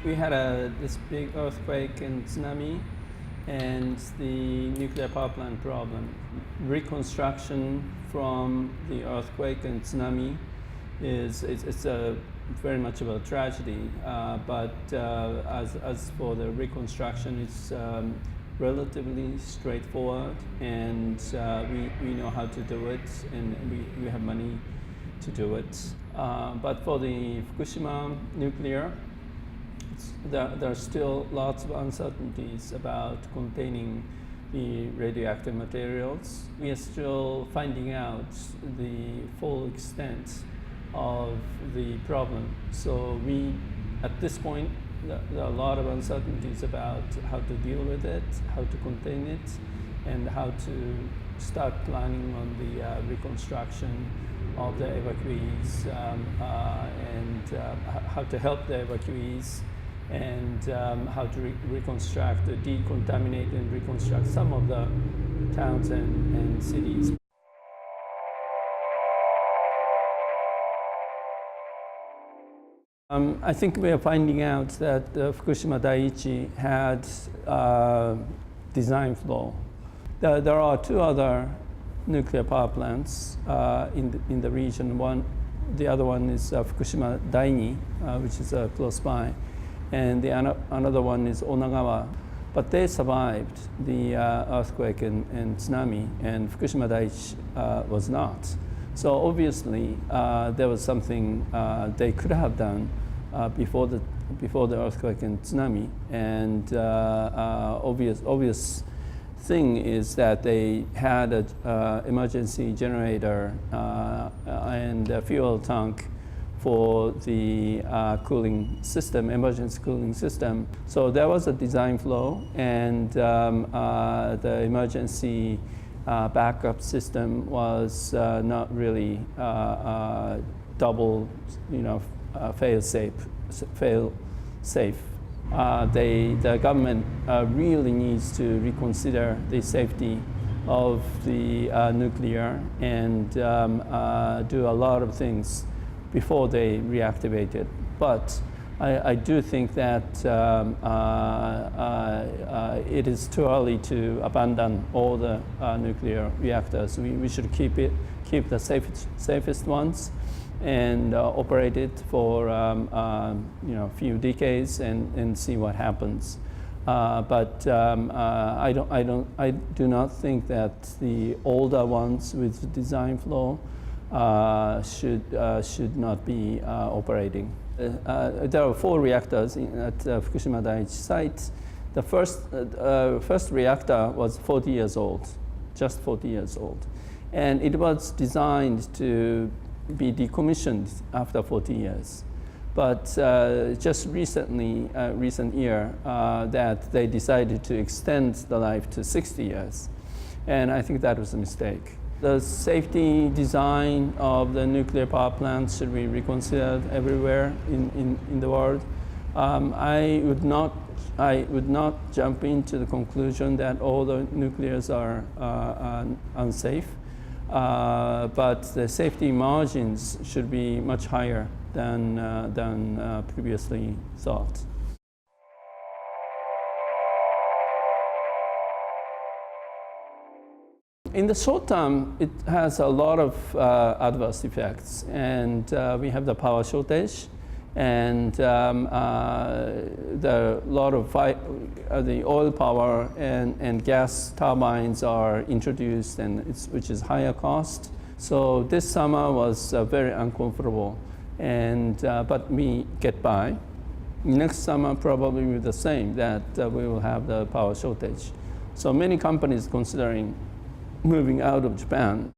we had this big earthquake and tsunami and the nuclear power plant problem. Reconstruction from the earthquake and tsunami it's a very much of a tragedy, but as for the reconstruction, it's relatively straightforward, and we know how to do it, and we have money to do it. But for the Fukushima nuclear, there are still lots of uncertainties about containing the radioactive materials. We are still finding out the full extent of the problem. So at this point, there are a lot of uncertainties about how to deal with it, how to contain it, and how to start planning on the reconstruction of the evacuees, and how to help the evacuees, and how to reconstruct, decontaminate and reconstruct some of the towns and cities. I think we are finding out that Fukushima Daiichi had design flaw. There are two other nuclear power plants in the region. The other one is Fukushima Daini, which is close by, and another one is Onagawa. But they survived the earthquake and tsunami, and Fukushima Daiichi was not. So obviously, there was something they could have done before the earthquake and tsunami. And obvious thing is that they had an emergency generator and a fuel tank for the cooling system, emergency cooling system. So there was a design flaw, and the emergency backup system was not really double, fail safe. The government really needs to reconsider the safety of the nuclear and do a lot of things before they reactivate it. But I do think that it is too early to abandon all the nuclear reactors. We should keep the safest ones and operate it for a few decades and see what happens. But I do not think that the older ones with design flaw should not be operating. There are 4 reactors at Fukushima Daiichi site. The first reactor was 40 years old, just 40 years old. And it was designed to be decommissioned after 40 years. But just recent year, that they decided to extend the life to 60 years. And I think that was a mistake. The safety design of the nuclear power plants should be reconsidered everywhere in the world. I would not jump into the conclusion that all the nuclears are unsafe, but the safety margins should be much higher than previously thought. In the short term, it has a lot of adverse effects, and we have the power shortage, and the oil power and gas turbines are introduced, and which is higher cost. So this summer was very uncomfortable, and but we get by. Next summer probably will be the same, that we will have the power shortage. So many companies considering moving out of Japan.